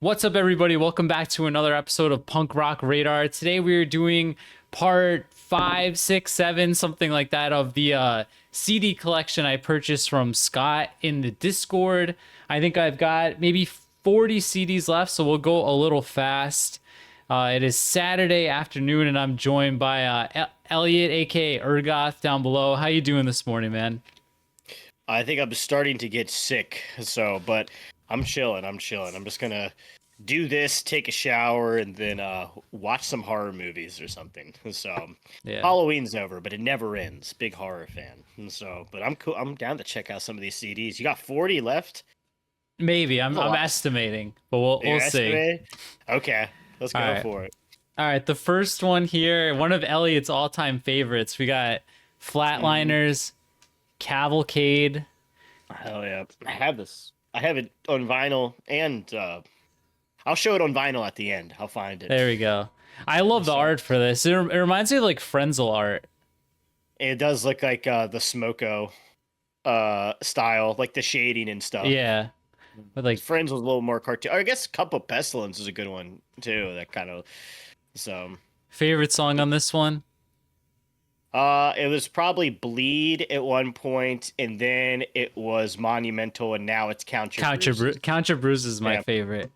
What's up, everybody? Welcome back to another episode of Punk Rock Radar. Today we are doing part 5, 6, 7, something like that of the CD collection I purchased from Scott in the Discord. I think I've got maybe 40 CDs left, so we'll go a little fast. It is Saturday afternoon, and I'm joined by Elliot, aka Ergoth, down below. How you doing this morning, man? I think I'm starting to get sick, but I'm chilling. I'm just gonna do this, take a shower, and then watch some horror movies or something. Yeah. Halloween's over, but it never ends. Big horror fan. But I'm cool. I'm down to check out some of these CDs. You got 40 left? Maybe. I'm lot. estimating, but we'll see. Estimated? Okay, let's go for it. All right, the first one here, one of Elliot's all-time favorites. We got Flatliners, Cavalcade. Hell yeah. I have this. I have it on vinyl, and I'll show it on vinyl at the end. I'll find it. There we go. I love the art for this. It reminds me of like Frenzel art. It does look like the Smoko style, like the shading and stuff. Yeah. But like Friends was a little more cartoon. I guess Cup of Pestilence is a good one too. That kind of favorite song on this one? It was probably Bleed at one point, and then it was Monumental, and now it's Count Your Bruises. Count Your Bruises is my favorite.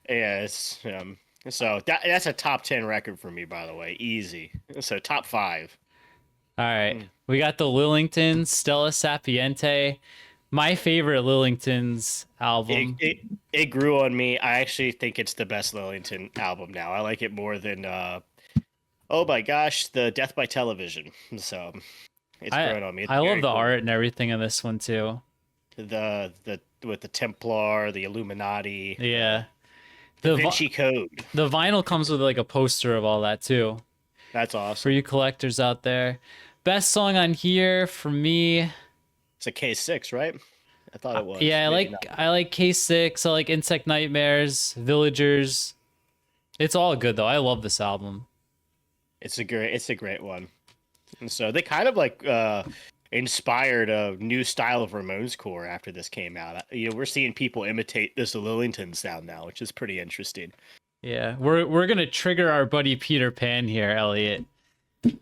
Yes. So that's a top 10 record for me, by the way. Easy. So top 5. All right. We got the Lillingtons, Stella Sapiente. My favorite Lillingtons album. It grew on me. I actually think it's the best Lillington album now. I like it more than oh my gosh, the Death by Television. So it's grown on me. I love the art and everything in this one too. The with the Templar, the Illuminati. Yeah. The Vinci Code. The vinyl comes with like a poster of all that too. That's awesome. For you collectors out there. Best song on here for me. It's a K6, right? I thought it was. Yeah, I like K6. I like Insect Nightmares, Villagers. It's all good though. I love this album. It's a great one. And so they kind of like inspired a new style of Ramones core after this came out. We're seeing people imitate this Lillington sound now, which is pretty interesting. Yeah, we're gonna trigger our buddy Peter Pan here, Elliot.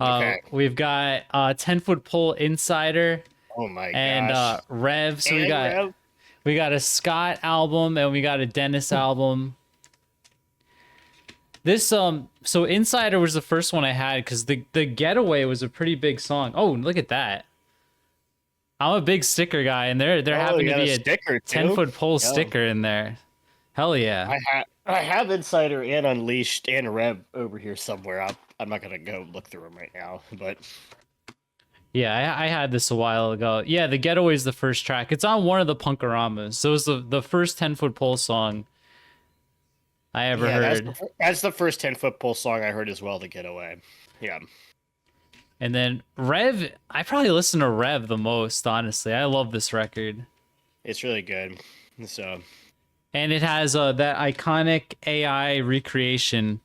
Okay. We've got 10-Foot Pole Insider. Oh my gosh. And Rev. So we got a Scott album and we got a Dennis album. This so Insider was the first one I had because the Getaway was a pretty big song. Oh, look at that. I'm a big sticker guy, and there happened to be a 10-Foot Pole sticker in there. Hell yeah. I have Insider and Unleashed and Rev over here somewhere. I'm not gonna go look through them right now, but yeah, I had this a while ago. Yeah, the Getaway is the first track. It's on one of the Punkaramas. So it was the first 10-Foot Pole song I ever heard. That's the first 10-Foot Pole song I heard as well, The Getaway. Yeah. And then Rev, I probably listen to Rev the most, honestly. I love this record. It's really good. And it has that iconic AI recreation.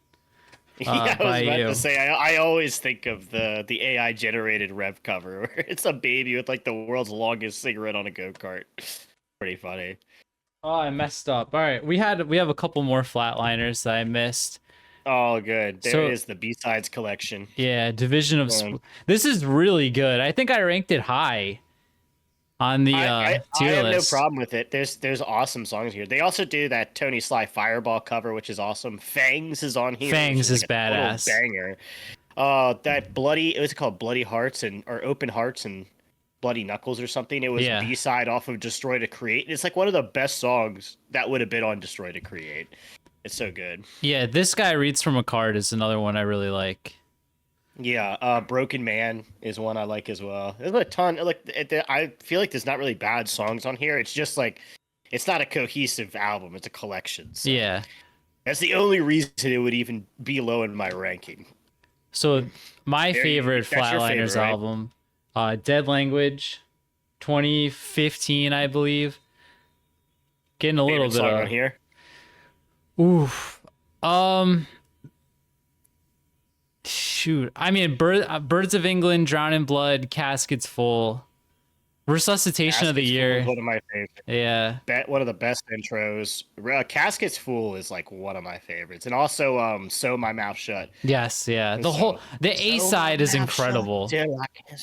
Yeah, I was about to say, I always think of the AI generated Rev cover where it's a baby with like the world's longest cigarette on a go-kart. Pretty funny. Oh, I messed up. All right, we have a couple more Flatliners that I missed. Oh, good. There is the B-sides collection. Yeah, Division of This is really good. I think I ranked it high on the tier I have list. No problem with it. There's awesome songs here. They also do that Tony Sly Fireball cover, which is awesome. Fangs is on here. Fangs is badass. Banger. That it was called Bloody Hearts or Open Hearts and Bloody Knuckles or something. It was B-side off of Destroy to Create. It's like one of the best songs that would have been on Destroy to Create. It's so good. Yeah, This Guy Reads from a Card is another one I really like. Yeah, Broken Man is one I like as well. There's a ton. I feel like there's not really bad songs on here. It's just like it's not a cohesive album. It's a collection. So yeah, that's the only reason it would even be low in my ranking. So my favorite Flatliners album, Dead Language, 2015, I believe. Getting a little bit on here. Oof. Shoot. I mean, Birds of England, Drown in Blood, Caskets Full. Resuscitation of the Caskets Fool is Year. one of my favorites. Yeah. One of the best intros. Caskets Fool is like one of my favorites, and also Sew My Mouth Shut. Yes, yeah. And The A Sew My side is Mouth Shut incredible. till I can-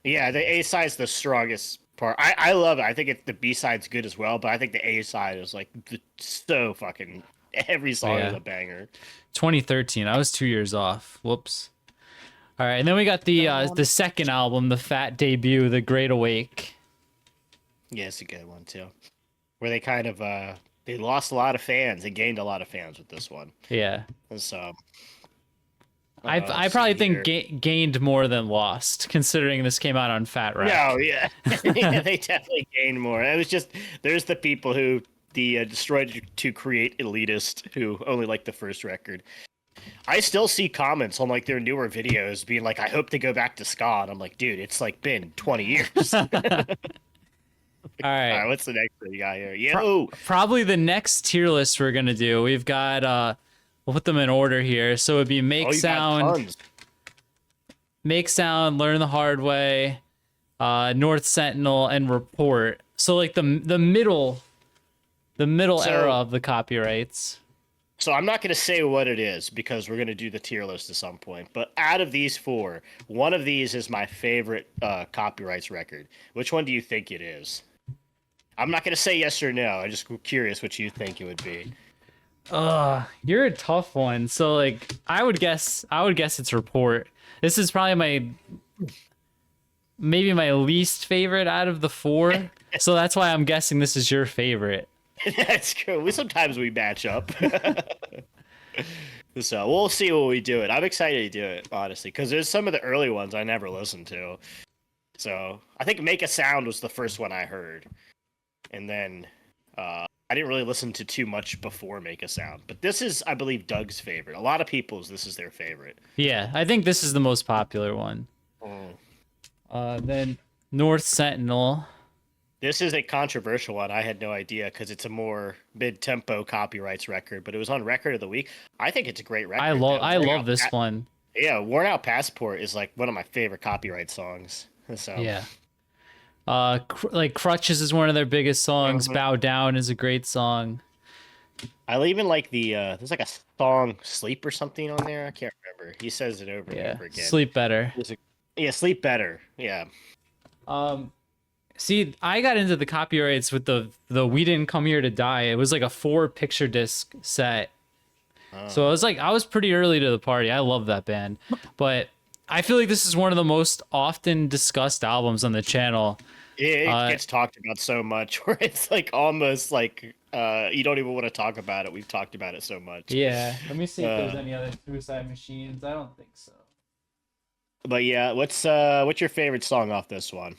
Yeah, the A side's the strongest part. I love it. I think the B side's good as well, but I think the A side is like so fucking every song is Yeah. a banger. 2013. I was 2 years off. Whoops. All right, and then we got the second album, the Fat debut, The Great Awake. Yeah, it's a good one too. Where they kind of they lost a lot of fans. They gained a lot of fans with this one. Yeah. And so I probably think gained more than lost, considering this came out on Fat Wreck. No, yeah. Yeah, they definitely gained more. It was just there's the people who destroyed to create elitist who only like the first record. I still see comments on like their newer videos being like, "I hope they go back to ska." And I'm like, dude, it's like been 20 years. All right. What's the next thing you got here? Yo, Probably the next tier list we're gonna do. We've got we'll put them in order here. So it'd be Make Sound, Learn the Hard Way, North Sentinel, and Report. So like the middle era of the copyrights. So I'm not going to say what it is because we're going to do the tier list at some point. But out of these four, one of these is my favorite copyrights record. Which one do you think it is? I'm not going to say yes or no. I'm just curious what you think it would be. You're a tough one. So like I would guess it's Report. This is probably maybe my least favorite out of the four. So that's why I'm guessing this is your favorite. That's cool. Sometimes we match up. So we'll see what we do it. I'm excited to do it, honestly, because there's some of the early ones I never listened to. So I think Make a Sound was the first one I heard. And then I didn't really listen to too much before Make a Sound. But this is, I believe, Doug's favorite. A lot of people's, this is their favorite. Yeah, I think this is the most popular one. Then North Sentinel. This is a controversial one. I had no idea because it's a more mid-tempo copyrights record, but it was on Record of the Week. I think it's a great record. I love this one. Yeah, Worn Out Passport is like one of my favorite copyright songs. So yeah. Like Crutches is one of their biggest songs. Bow Down is a great song. I even like the there's like a song Sleep or something on there. I can't remember. He says it over and over again. Sleep Better. Sleep Better. Yeah. See, I got into the copyrights with the We Didn't Come Here to Die. It was like a 4-picture disc set. So I was pretty early to the party. I love that band. But I feel like this is one of the most often discussed albums on the channel. It gets talked about so much where it's like almost like you don't even want to talk about it. We've talked about it so much. Yeah. Let me see if there's any other Suicide Machines. I don't think so. But yeah, what's your favorite song off this one?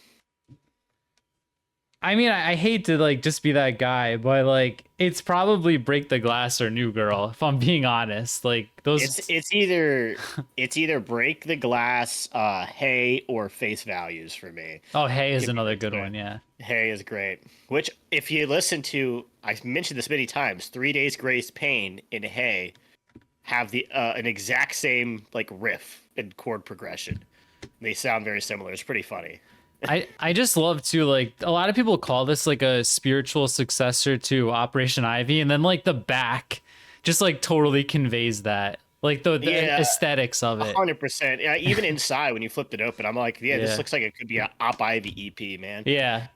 I mean, I hate to like just be that guy, but like it's probably Break the Glass or New Girl, if I'm being honest. Like those it's either Break the Glass, Hey, or Face Values for me. Oh, Hey is another good one, yeah. Hey is great. Which if you listen to, I mentioned this many times, 3 Days Grace Pain and Hey have the an exact same like riff and chord progression. They sound very similar. It's pretty funny. I just love to like a lot of people call this like a spiritual successor to Operation Ivy, and then like the back just like totally conveys that, like the aesthetics of it. 100%. Yeah, even inside when you flipped it open, I'm like, this looks like it could be an Op Ivy EP, man. Yeah.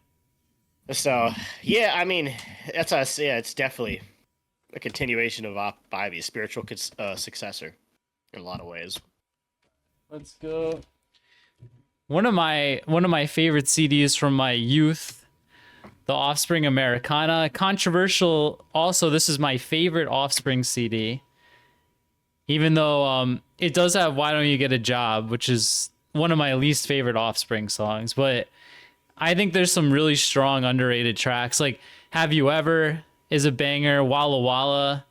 So yeah, I mean that's us. Yeah, it's definitely a continuation of Op Ivy, spiritual successor in a lot of ways. Let's go. One of my favorite CDs from my youth, The Offspring Americana. Controversial. Also, this is my favorite Offspring CD. Even though it does have Why Don't You Get a Job, which is one of my least favorite Offspring songs, but I think there's some really strong underrated tracks. Like Have You Ever is a banger. Walla Walla.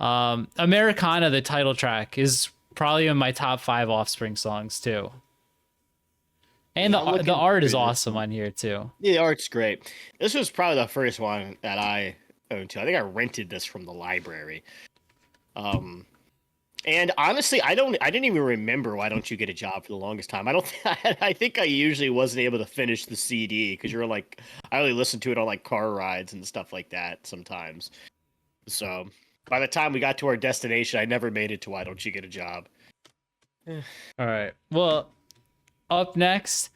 Americana, the title track, is probably in my top 5 Offspring songs too. And the art is awesome on here too. Yeah, the art's great. This was probably the first one that I owned too. I think I rented this from the library. And honestly, I didn't even remember Why Don't You Get a Job for the longest time. I don't I think I usually wasn't able to finish the CD because you're like I only listened to it on like car rides and stuff like that sometimes. So by the time we got to our destination, I never made it to Why Don't You Get a Job. All right. Well, up next,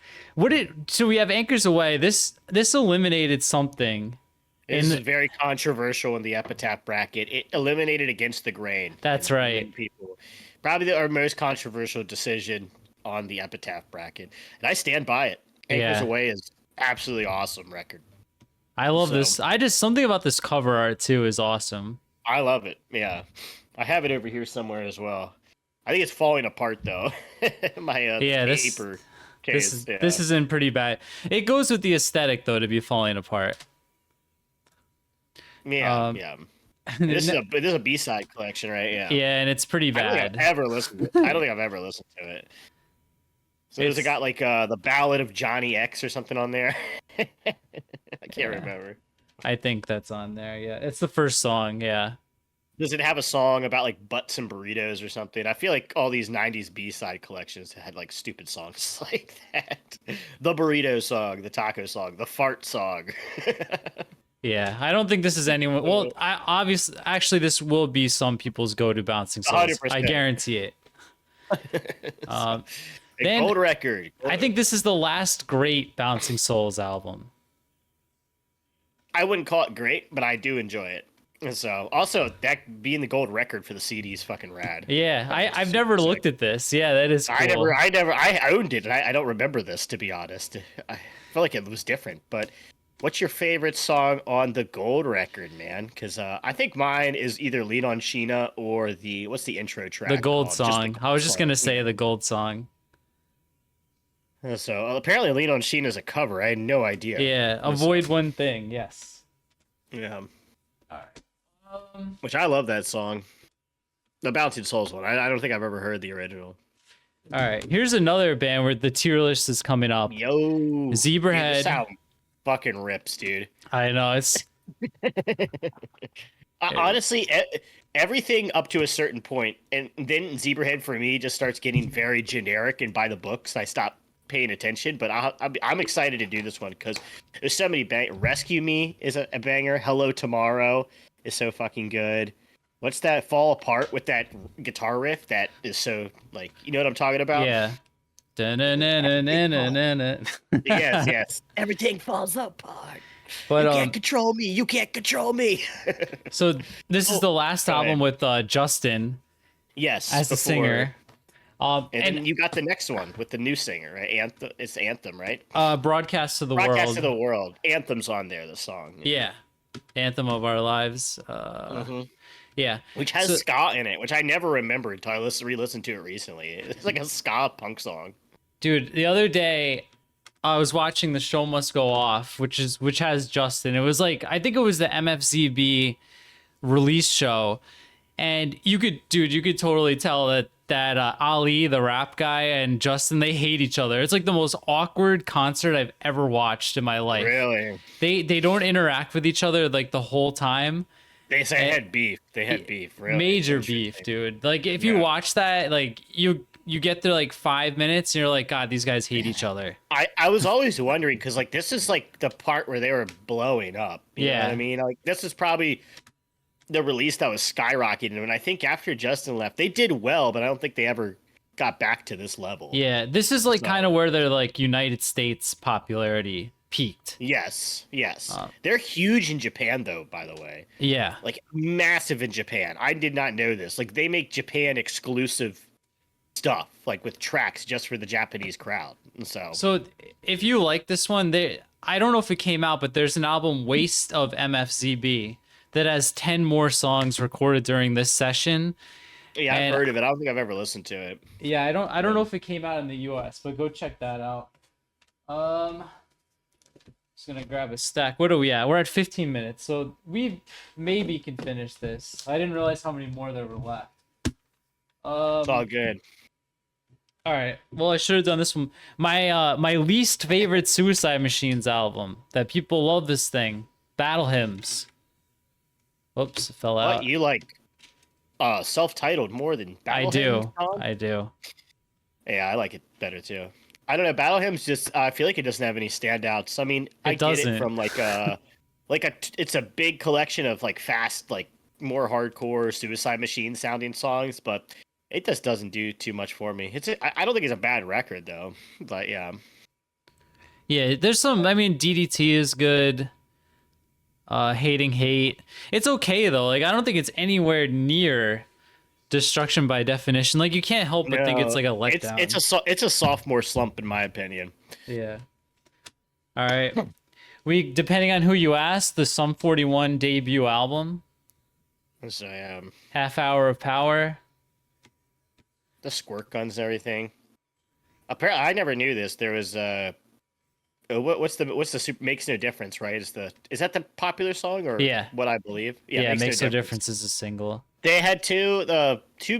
so we have Anchors Away. This eliminated something. This is very controversial in the Epitaph bracket. It eliminated Against the Grain. That's right. People, probably our most controversial decision on the Epitaph bracket, and I stand by it. Anchors Away is absolutely awesome record. I love this. Something about this cover art too is awesome. I love it. Yeah, I have it over here somewhere as well. I think it's falling apart though. My paper case. This isn't pretty bad. It goes with the aesthetic though to be falling apart. Yeah, yeah. This is a B-side collection, right? Yeah. Yeah, and it's pretty bad. I don't think I've ever listened to it. I don't think I've ever listened to it. So has it got like the Ballad of Johnny X or something on there? I can't remember. I think that's on there. Yeah, it's the first song. Yeah. Does it have a song about like butts and burritos or something? I feel like all these '90s B-side collections had like stupid songs like that. The burrito song, the taco song, the fart song. Yeah, I don't think this is anyone. Well, actually, this will be some people's go-to bouncing songs. 100%. I guarantee it. Then, gold record. I think this is the last great Bouncing Souls album. I wouldn't call it great, but I do enjoy it. So, also, that being the gold record for the CD is fucking rad. Yeah, I've never looked at this. Yeah, that is cool. I owned it, and I don't remember this, to be honest. I feel like it was different, but... What's your favorite song on the gold record, man? Because I think mine is either Lean on Sheena or what's the intro track? The gold song. I was just going to say the gold song. So apparently Lean on Sheena is a cover. I had no idea. Yeah, Avoid One Thing. Yes. Yeah. All right. Which I love that song. The Bouncing Souls one. I don't think I've ever heard the original. All right. Here's another band where the tier list is coming up. Yo. Zebrahead. Fucking rips, dude. I know it's honestly everything up to a certain point, and then Zebrahead for me just starts getting very generic and by the books. I stop paying attention, but I'm excited to do this one because there's so many Rescue Me is a banger. Hello Tomorrow is so fucking good. What's that? Fall Apart with that guitar riff that is so like, you know what I'm talking about? Yeah. Yes. Everything falls apart. But you can't control me. You can't control me. So this is the last album with Justin. Yes, as the singer. And then you got the next one with the new singer, right? It's Anthem, right? Broadcast to the World. Broadcast to the World. Anthem's on there. The song. Yeah. Anthem of Our Lives. Yeah. Which has ska in it, which I never remembered until I re-listened to it recently. It's like a ska punk song. Dude, the other day I was watching The Show Must Go Off, which has Justin. It was like, I think it was the MFZB release show, and you could totally tell that Ali, the rap guy, and Justin, they hate each other. It's like the most awkward concert I've ever watched in my life. Really? They don't interact with each other like the whole time. They had beef. They had beef. Really. Major beef, dude. Like if you watch that, like you get there like 5 minutes and you're like, God, these guys hate each other. I was always wondering because like this is like the part where they were blowing up. You know what I mean? Like this is probably the release that was skyrocketing. And I think after Justin left, they did well, but I don't think they ever got back to this level. Yeah, this is like kind of where their like United States popularity peaked. Yes. They're huge in Japan though, by the way. Yeah. Like massive in Japan. I did not know this. Like they make Japan exclusive stuff, like with tracks just for the Japanese crowd. So if you like this one, I don't know if it came out, but there's an album, Waste of MFZB, that has 10 more songs recorded during this session. Yeah, I've heard of it. I don't think I've ever listened to it. Yeah, I don't know if it came out in the US, but go check that out. Just gonna grab a stack. What are we at? We're at 15 minutes, so we maybe can finish this. I didn't realize how many more there were left. It's all good. All right. Well, I should have done this one. My least favorite Suicide Machines album. That people love this thing. Battle Hymns. Whoops, it fell out. What, you like self-titled more than I Battle Hymn do. song. I do. Yeah, I like it better too. I don't know. Battle Hymns just I feel like it doesn't have any standouts. I mean, I It get it doesn't. from it's a big collection of like fast, like more hardcore Suicide Machine sounding songs, but it just doesn't do too much for me. I don't think it's a bad record though, but yeah. Yeah, there's some. I mean, DDT is good. Hating Hate. It's okay though. Like I don't think it's anywhere near Destruction by Definition. Like you can't help but think it's No, like a it's letdown. it's a sophomore slump in my opinion. Yeah. All right. We depending on who you ask, the Sum 41 debut album, So Half Hour of Power. the squirt guns and everything. Apparently, I never knew this. There was what's the super makes no difference, right? Is that the popular song or Yeah. what I believe? Yeah, it makes no difference as a single. They had two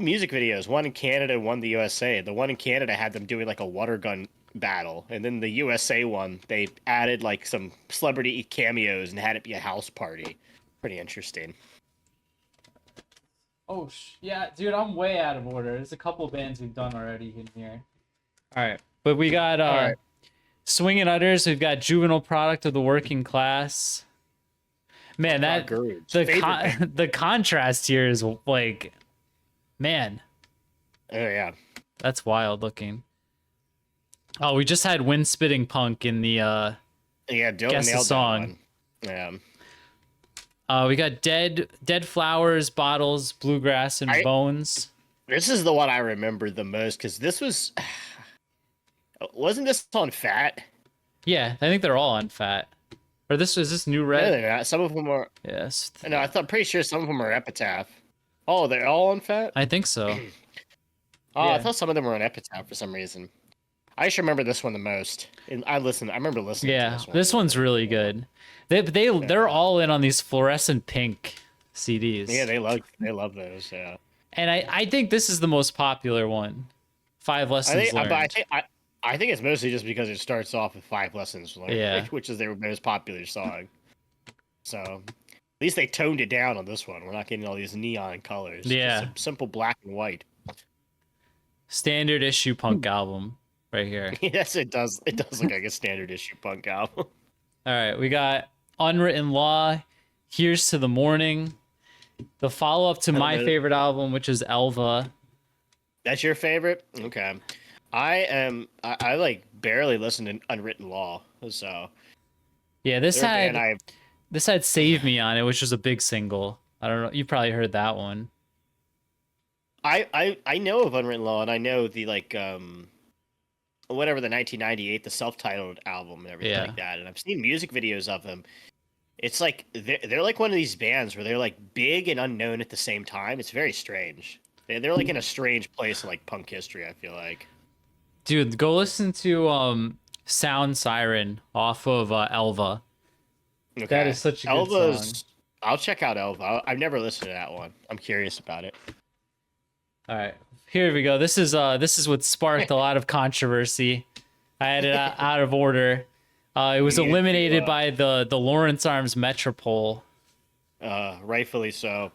music videos, one in Canada, one the USA. The one in Canada had them doing like a water gun battle, and then the USA one they added like some celebrity cameos and had it be a house party. Pretty interesting. Oh, yeah, dude, I'm way out of order. There's a couple bands we've done already in here. All right. But we got All right. Swingin' Utters. We've got Juvenile Product of the Working Class. Man, that Gurge. the contrast here is like, man, Oh yeah. that's wild looking. Oh, we just had Wind Spitting Punk in the Yeah, Dylan Guess the nailed song. that one. Yeah. We got Dead Flowers, Bottles, Bluegrass, and Bones. This is the one I remember the most because this wasn't this on Fat? Yeah, I think they're all on Fat. Or is this New No, Red? they're not. Some of them are. Yes. No, pretty sure some of them are Epitaph. Oh, they're all on Fat. I think so. Oh, Yeah. I thought some of them were on Epitaph for some reason. I just remember this one the most. And I remember listening to Yeah, this one. this one's really good. They're all in on these fluorescent pink CDs. Yeah, they love those. Yeah. And I think this is the most popular one. 5 Lessons Learned. I think it's mostly just because it starts off with 5 Lessons Learned, Yeah. which is their most popular song. So at least they toned it down on this one. We're not getting all these neon colors. Yeah. Just simple black and white. Standard issue punk album right here. Yes, it does. It does look like a standard issue punk album. All right, we got Unwritten Law, Here's to the Morning, the follow-up to my favorite album, which is Elva. That's your favorite? Okay. I like barely listen to Unwritten Law, so Yeah, this they're a band had Save Me on it, which was a big single. I don't know, you probably heard that one. I know of Unwritten Law, and I know the whatever the 1998 the self-titled album and everything like that, and I've seen music videos of them. It's like they're like one of these bands where they're like big and unknown at the same time. It's very strange. They're like in a strange place in like punk history, I feel like. Dude, go listen to Sound Siren off of Elva. Okay. That is such a good song. I'll check out Elva. I've never listened to that one. I'm curious about it. All right, here we go. This is what sparked a lot of controversy. I had it out of order. It was eliminated by the Lawrence Arms Metropole. Rightfully so.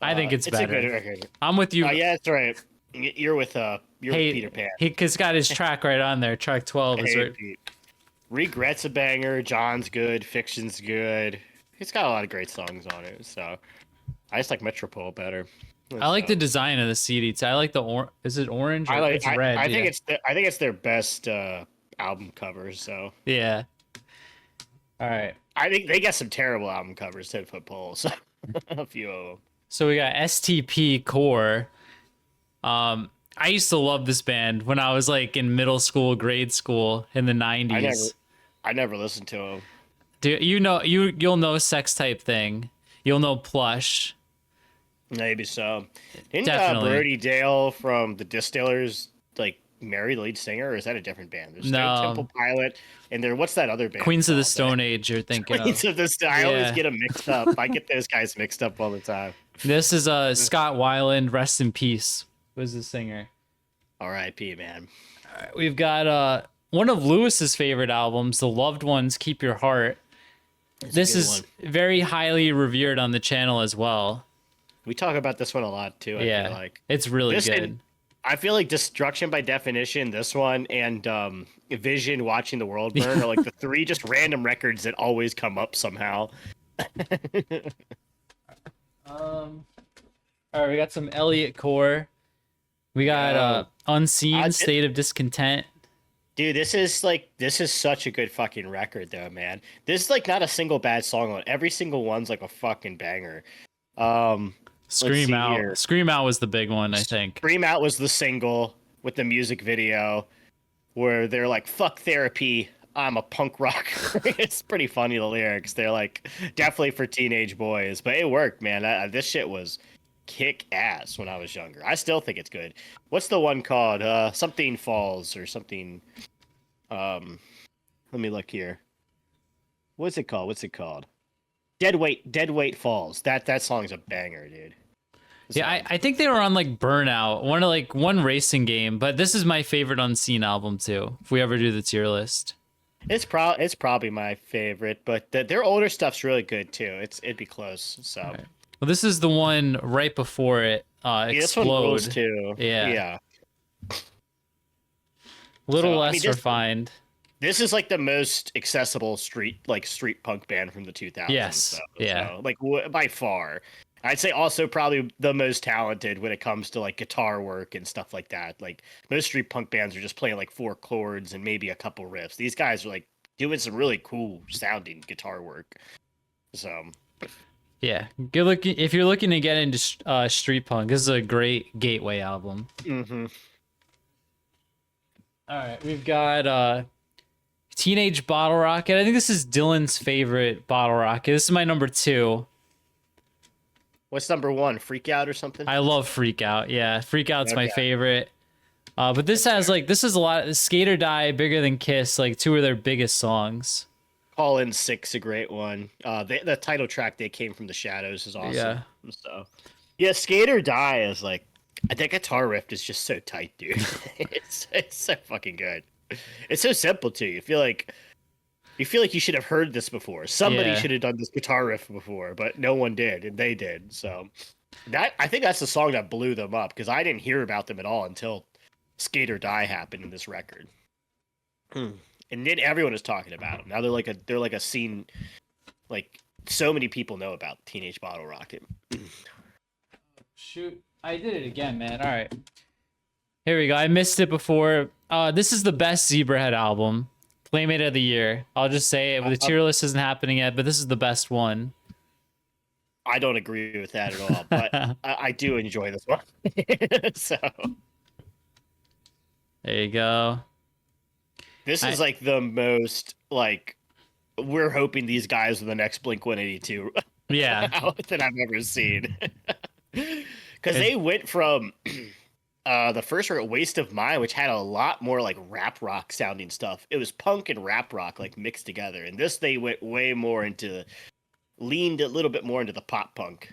I think it's better. a good record. I'm with you. Yeah, that's right. You're with with Peter Pan. He's got his track right on there. Track 12 is right. Pete. Regret's a banger. John's good. Fiction's good. He's got a lot of great songs on it. So I just like Metropole better. I like the design of the CD too. I like the is it orange? Or it's red. I think it's their best album covers. So yeah. All right. I think they got some terrible album covers. 10-foot poles. A few of them. So we got STP Core. I used to love this band when I was like in middle school, grade school in the 90s. I never listened to them. Dude, you'll know Sex Type Thing. You'll know Plush. Maybe so. Didn't Definitely. Brody Dale from the Distillers like marry the lead singer, or is that a different band? There's No. Temple Pilot, and what's that other band? Queens of the called? Stone Age you're thinking Queens of. of the Stone. I always Yeah. get them mixed up. I get those guys mixed up all the time. This is Scott Weiland, rest in peace, was the singer. R.I.P. man. All right, we've got one of Lewis's favorite albums, The Loved Ones Keep Your Heart. This is very highly revered on the channel as well. We talk about this one a lot too. I feel like it's really this good. I feel like Destruction by Definition, this one, and Vision, Watching the World Burn are like the three just random records that always come up somehow. All right, we got some Elliott Core. We got Unseen, State of Discontent. Dude, this is such a good fucking record though, man. This is like not a single bad song on every single one's like a fucking banger. Scream Out. Here. Scream Out was the big one, I think. Scream Out was the single with the music video where they're like, fuck therapy, I'm a punk rock. It's pretty funny, the lyrics. They're like definitely for teenage boys, but it worked, man. This shit was kick ass when I was younger. I still think it's good. What's the one called? Something Falls or something. Let me look here. What's it called? Dead Weight Falls. That song's a banger, dude. Yeah, I think they were on like Burnout, one racing game, but this is my favorite Unseen album too. If we ever do the tier list, it's probably my favorite, but their older stuff's really good too. It'd be close. So, right. Well, this is the one right before it. Explode. This one rules too. Yeah. Little less refined. This is like the most accessible street punk band from the 2000s. Yes. Yeah. So, like by far. I'd say also probably the most talented when it comes to like guitar work and stuff like that. Like most street punk bands are just playing like 4 chords and maybe a couple riffs. These guys are like doing some really cool sounding guitar work. So yeah, good looking. If you're looking to get into street punk, this is a great gateway album. Mm-hmm. All right, we've got Teenage Bottle Rocket. I think this is Dylan's favorite Bottle Rocket. This is my number 2. What's number 1? Freak Out or something? I love Freak Out. Yeah, Freak Out's my favorite. But this has this is a lot. Skate or Die, Bigger Than Kiss, like 2 of their biggest songs. Call in 6, a great one. The title track, They Came From the Shadows, is awesome. Yeah. So yeah, Skate or Die is like, that guitar riff is just so tight, dude. it's so fucking good. It's so simple too. You feel like you should have heard this before. Somebody should have done this guitar riff before, but no one did, and they did. So I think that's the song that blew them up, because I didn't hear about them at all until Skate or Die happened in this record. And then everyone is talking about them. Now they're like a scene, like so many people know about Teenage Bottle Rocket. Shoot, I did it again, man. All right. Here we go. I missed it before. This is the best Zebrahead album. Playmate of the Year. I'll just say it. The tier list isn't happening yet, but this is the best one. I don't agree with that at all, but I do enjoy this one. So there you go. This is like the most like, we're hoping these guys are the next Blink-182 that I've ever seen. Because they went from the first record, Waste of Mind, which had a lot more like rap rock sounding stuff. It was punk and rap rock like mixed together. And this, they went way more leaned a little bit more into the pop punk.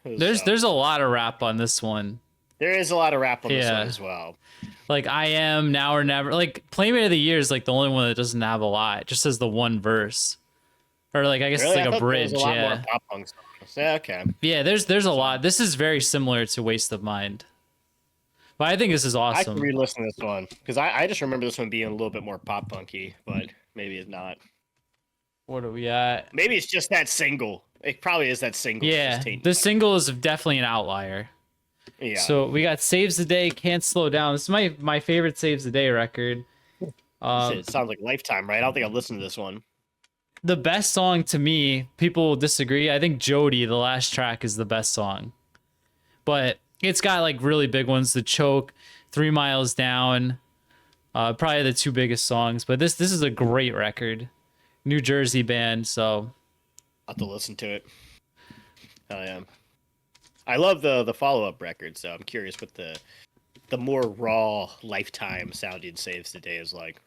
There's a lot of rap on this one. There is a lot of rap on this one as well. Like I Am, Now or Never. Like Playmate of the Year is like the only one that doesn't have a lot. It just has the one verse. Or like I guess it's like a bridge. There was a lot more pop punk songs. Yeah, okay. Yeah, there's a lot. This is very similar to Waste of Mind. But I think this is awesome. I can re-listen to this one because I just remember this one being a little bit more pop punky, but maybe it's not. What are we at? Maybe it's just that single. It probably is that single. Yeah, the single is definitely an outlier. Yeah. So we got Saves the Day, Can't Slow Down. This is my favorite Saves the Day record. Shit, it sounds like Lifetime, right? I don't think I've listened to this one. The best song to me, people will disagree. I think Jody, the last track, is the best song. But it's got like really big ones. The Choke, 3 Miles Down, probably the 2 biggest songs. But this is a great record. New Jersey band, so I'll have to listen to it. Hell yeah. I love the follow-up record, so I'm curious what the more raw Lifetime sounding Saves the Day is like.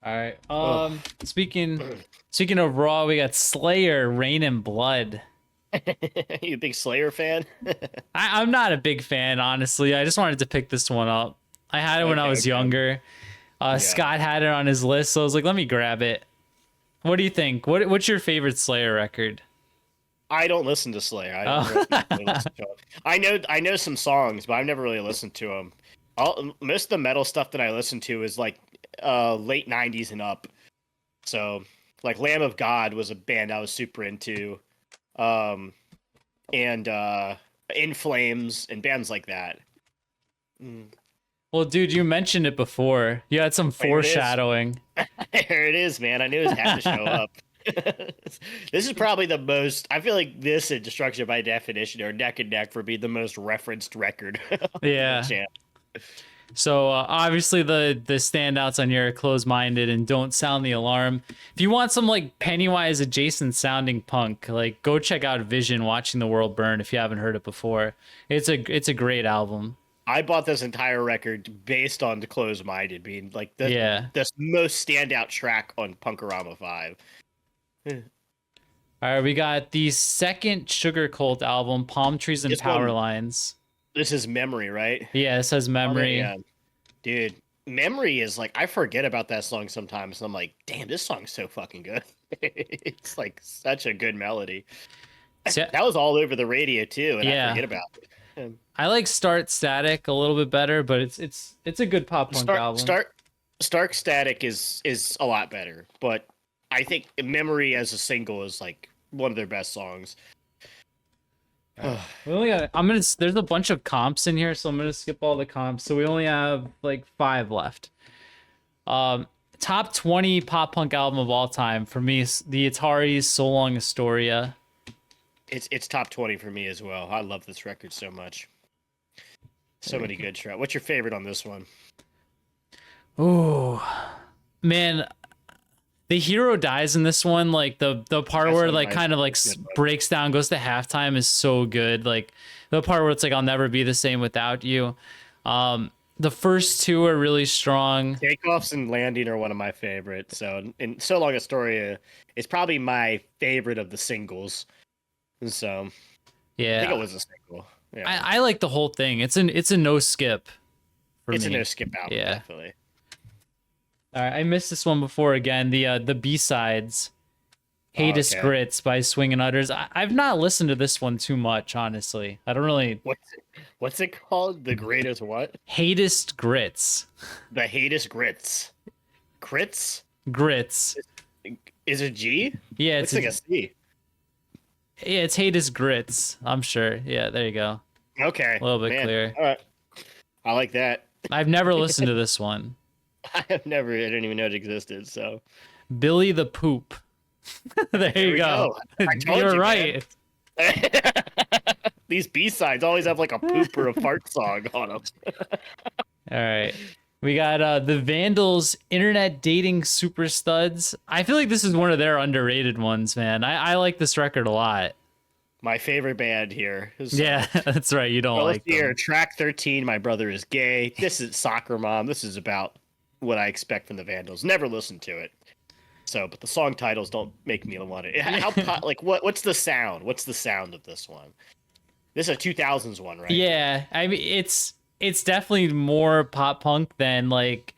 All right. Speaking of raw, we got Slayer, Rain and Blood. You a big Slayer fan? I'm not a big fan, honestly. I just wanted to pick this one up. I had it when I was younger. Scott had it on his list, so I was like, let me grab it. What do you think? What's your favorite Slayer record? I don't listen to Slayer. I don't really Oh. listen to them. I know some songs, but I've never really listened to them. Most of the metal stuff that I listen to is like late '90s and up. So like Lamb of God was a band I was super into, um, and In Flames and bands like that. Mm. Well, dude, you mentioned it before. You had some There it is. foreshadowing. There it is, man. I knew it had to show up. This is probably the most. I feel like this and Destruction by Definition are neck and neck for being the most referenced record. Yeah. So obviously the standouts on here are Close Minded and Don't Sound the Alarm. If you want some like Pennywise adjacent sounding punk, like go check out Vision, Watching the World Burn if you haven't heard it before. It's a great album. I bought this entire record based on the Close Minded being like the most standout track on Punkorama 5. All right, we got the second Sugar Cult album, Palm Trees and This Power one- Lines. This is Memory, right? Yeah, it says Memory. Yeah. Dude, Memory is like, I forget about that song sometimes. And I'm like, damn, this song's so fucking good. It's like such a good melody. So- That was all over the radio too, and I forget about it. I like Start Static a little bit better, but it's a good pop punk album. Stark Static is a lot better, but I think Memory as a single is like one of their best songs. We only got, there's a bunch of comps in here, so I'm gonna skip all the comps. So we only have like 5 left. Top 20 pop punk album of all time for me is the Ataris' So Long Astoria. It's top 20 for me as well. I love this record so much. So many good tracks. What's your favorite on this one? Oh man, the hero dies in this one. Like the part where like kind of like breaks down, goes to halftime is so good. Like the part where it's like I'll never be the same without you. The first 2 are really strong. Takeoffs and Landing are one of my favorites. So, and So Long Astoria is probably my favorite of the singles. So, yeah, I think it was a single. Yeah. I like the whole thing. It's a no skip. It's a no skip album, Yeah. definitely. All right, I missed this one before again. The B-sides, Hades Grits by Swingin' Utters. I've not listened to this one too much, honestly. I don't really. What's it called? The greatest what? Hades Grits. The Hades Grits. Crits? Grits. Is it G? Yeah, it's like a C. Yeah, it's Hades Grits. I'm sure. Yeah, there you go. Okay. A little bit clearer. All right. I like that. I've never listened to this one. I didn't even know it existed, so. Billy the Poop. there you go. I told You're you, right. These B-sides always have like a poop or a fart song on them. All right. We got the Vandals, Internet Dating Super Studs. I feel like this is one of their underrated ones, man. I like this record a lot. My favorite band here. Yeah, that's right. You don't like here, them. Track 13, My Brother is Gay. This is Soccer Mom. This is about what I expect from the Vandals. Never listened to it. So, but the song titles don't make me want it. What's the sound? What's the sound of this one? This is a 2000s one, right? Yeah, I mean it's definitely more pop punk than like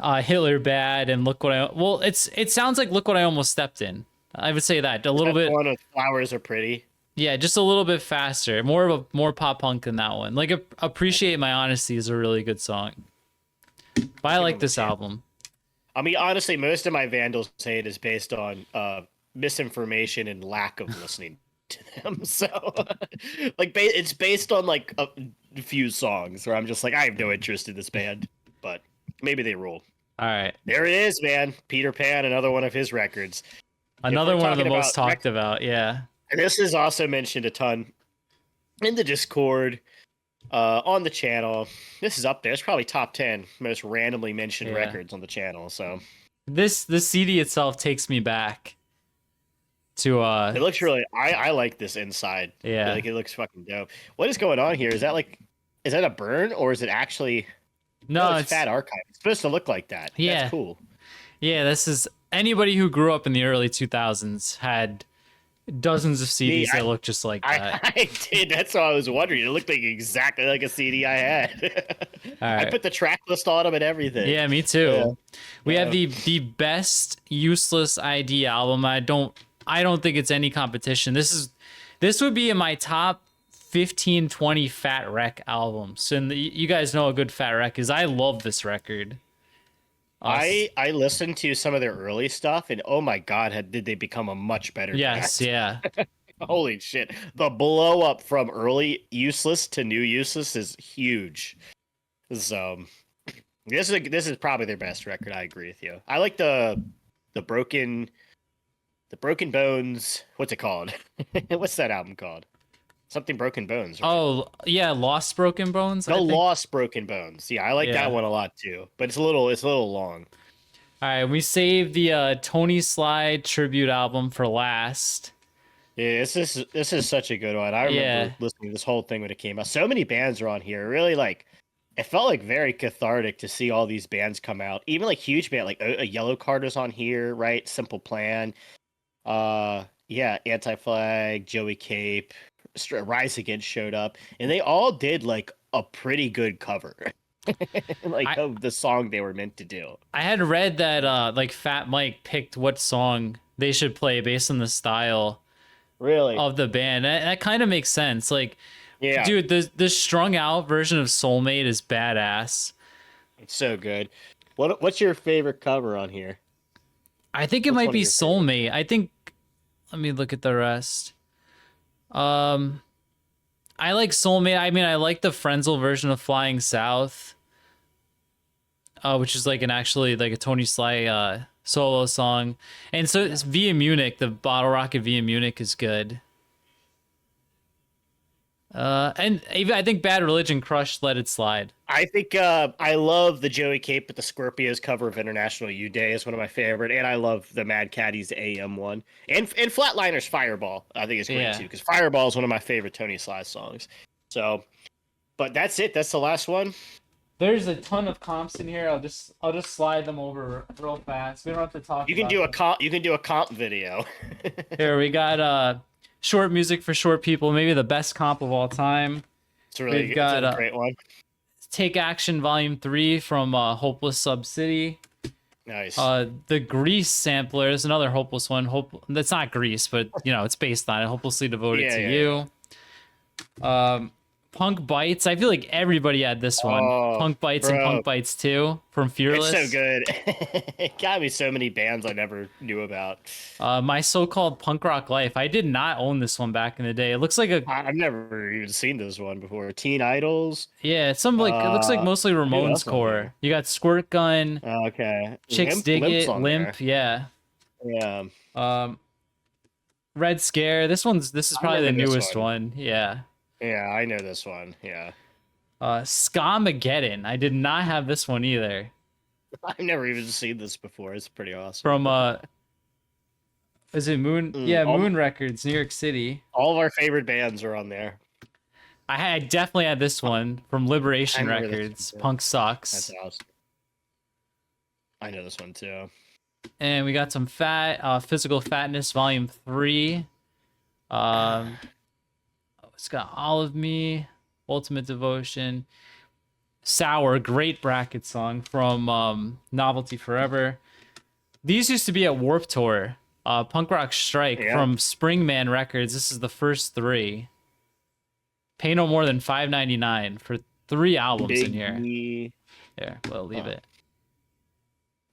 Hitler Bad and Look What I. Well, it sounds like Look What I Almost Stepped In. I would say that a little bit. One of Flowers Are Pretty. Yeah, just a little bit faster. More pop punk than that one. Like Appreciate My Honesty is a really good song. But I like this album. I mean, honestly, most of my Vandals hate is based on misinformation and lack of listening to them. So, like, it's based on like a few songs where I'm just like, I have no interest in this band, but maybe they rule. All right, there it is, man. Peter Pan, another one of his records. Another one of the most talked about, yeah. And this is also mentioned a ton in the Discord, on the channel. This is up there. It's probably top 10 most randomly mentioned records on the channel. So the CD itself takes me back to it looks really. I like this inside. Yeah, like it looks fucking dope. What is going on here? Is that a burn or is it actually? No, it's Fat Archive. It's supposed to look like that. Yeah, that's cool. Yeah, this is anybody who grew up in the early 2000s had dozens of CDs that look just like that. I did. That's what I was wondering. It looked like exactly like a CD I had. All right. I put the track list on them and everything. Yeah, me too. Yeah. We have the best Useless ID album. I don't think it's any competition. This This would be in my top 15, 20 Fat Wreck albums. And you guys know a good Fat Wreck is. I love this record. I listened to some of their early stuff, and oh my god, did they become a much better Yes, band. yeah. Holy shit. The blow up from early useless to new useless is huge. So this is probably their best record. I agree with you. I like the broken bones. What's it called? What's that album called? Something Broken Bones. Right? Oh, yeah, Lost Broken Bones. No, Lost Broken Bones. Yeah, I like that one a lot too. But it's a little long. All right, we saved the Tony Slide tribute album for last. Yeah, this is such a good one. I remember listening to this whole thing when it came out. So many bands are on here. Really, like, it felt like very cathartic to see all these bands come out. Even like huge band, like a Yellow Card was on here, right? Simple Plan. Yeah, Anti-Flag, Joey Cape, Rise Against showed up, and they all did like a pretty good cover. Of the song they were meant to do. I had read that like Fat Mike picked what song they should play based on the style of the band. That kind of makes sense. Like, yeah, dude, the strung out version of Soulmate is badass. It's so good. What's your favorite cover on here? I think it might be Soulmate. I think, let me look at the rest. I like Soulmate. I mean, I like the Frenzel version of Flying South, which is like a Tony Sly solo song. And so it's Via Munich, the Bottle Rocket Via Munich is good. And I think Bad Religion crushed Let It Slide. I think I love the Joey Cape with the Scorpios cover of International U Day is one of my favorite, and I love the Mad Caddies AM one, and Flatliners Fireball. I think it's great too because Fireball is one of my favorite Tony Sly songs. So, but that's it. That's the last one. There's a ton of comps in here. I'll just slide them over real fast. We don't have to talk. You can do a comp. You can do a comp video. Here we got short music for short people. Maybe the best comp of all time. It's a really it's a great one. Take Action Volume 3 from Hopeless Sub City. Nice. The Grease sampler is another Hopeless one. That's not Grease, but it's based on it. Hopelessly Devoted to You. Yeah. Punk Bites. I feel like everybody had this one. Punk Bites and Punk Bites 2 from Fearless. It's so good. It got me so many bands I never knew about. My So-Called Punk Rock Life. I did not own this one back in the day. It looks like I've never even seen this one before. Teen Idols. Yeah, it's it looks like mostly Ramones core. You got Squirt Gun. Okay. Chicks Dig It. Limp. There. Yeah. Red Scare. This is probably the newest one. Yeah. Yeah, I know this one. Yeah. Skamageddon. I did not have this one either. I've never even seen this before. It's pretty awesome. From is it Moon? Moon Records, New York City. All of our favorite bands are on there. I definitely had this one from Liberation Records. Punk Sucks. That's awesome. I know this one too. And we got some Physical Fatness Volume 3. It's got All of Me, Ultimate Devotion, Sour, great bracket song from Novelty Forever. These used to be at Warped Tour. Punk Rock Strike from Springman Records. This is the first 3. Pay no more than $5.99 for 3 albums in here. Here, we'll leave it.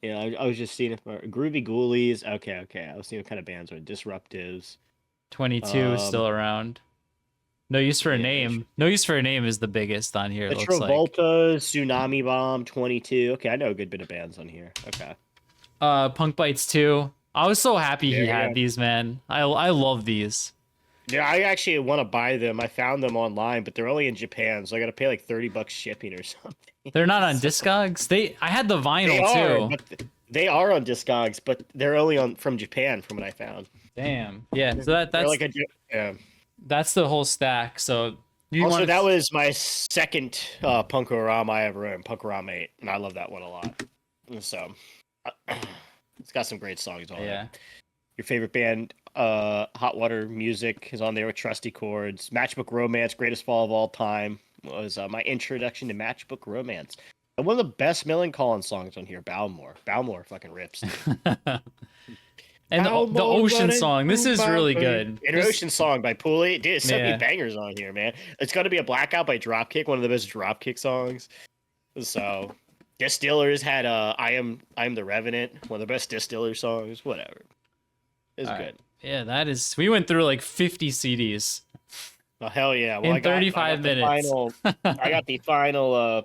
Yeah, I was just seeing if Groovy Ghoulies. Okay. I was seeing what kind of bands are Disruptives. 22 is still around. No Use for a Name. No Use for a Name is the biggest on here. The Travoltas, Tsunami Bomb, 22. Okay, I know a good bit of bands on here. Okay. Punk Bites 2. I was so happy he had these, man. I love these. Yeah, I actually want to buy them. I found them online, but they're only in Japan, so I got to pay like $30 shipping or something. They're not on Discogs. I had the vinyl too. They are on Discogs, but they're only from Japan, from what I found. Damn. Yeah. So that's like that's the whole stack. So that was my second Punk-O-Rama I ever owned, Punk-O-Rama 8, and I love that one a lot. So it's got some great songs on it. Your favorite band, Hot Water Music, is on there with Trusty Chords. Matchbook Romance, Greatest Fall of All Time, was my introduction to Matchbook Romance. And one of the best Millen Collins songs on here, Bowmore. Bowmore fucking rips. And the ocean song. This is really good. An ocean song by Pooley. Dude, so many bangers on here, man. It's gonna be a Blackout by Dropkick, one of the best Dropkick songs. So Distillers had I am the Revenant, one of the best Distiller songs. Whatever. It's good. Right. Yeah, that is. We went through like 50 CDs. Oh hell yeah! Well, in 35 minutes. I got the final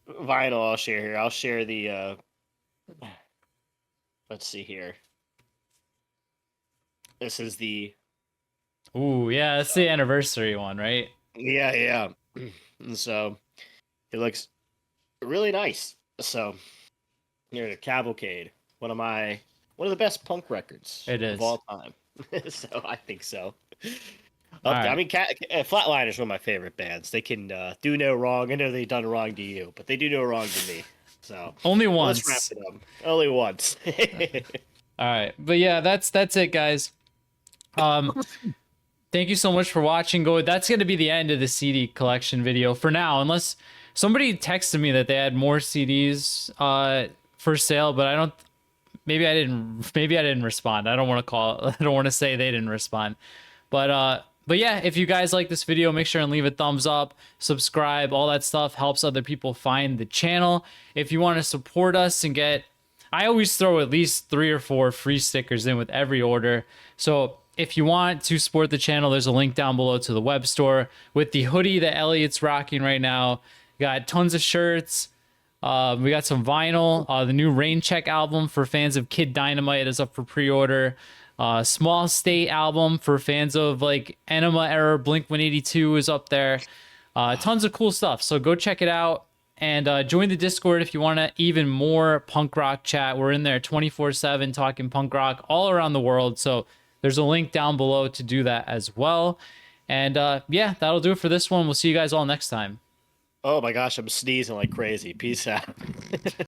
vinyl. I'll share here. I'll share the. Let's see here. This is the. Ooh, yeah, that's the anniversary one, right? Yeah, yeah. And so it looks really nice. So here, Cavalcade, one of the best punk records of all time. So I think so. I mean, Flatliners is one of my favorite bands. They can do no wrong. I know they've done wrong to you, but they do no wrong to me. So only once. Let's wrap it up. Only once. All right, but yeah, that's it, guys. Thank you so much for watching. That's going to be the end of the CD collection video for now, unless somebody texted me that they had more CDs for sale, but I don't. Maybe I didn't respond. I don't want to say they didn't respond, but yeah, if you guys like this video, make sure and leave a thumbs up, subscribe, all that stuff helps other people find the channel. If you want to support us and I always throw at least 3 or 4 free stickers in with every order. So if you want to support the channel, there's a link down below to the web store with the hoodie that Elliot's rocking right now. Got tons of shirts. We got some vinyl. The new Rain Check album for fans of Kid Dynamite is up for pre-order. Small State album for fans of like Enema era Blink-182 is up there. Tons of cool stuff. So go check it out and join the Discord if you want to even more punk rock chat. We're in there 24/7 talking punk rock all around the world. So there's a link down below to do that as well. And yeah, that'll do it for this one. We'll see you guys all next time. Oh my gosh, I'm sneezing like crazy. Peace out.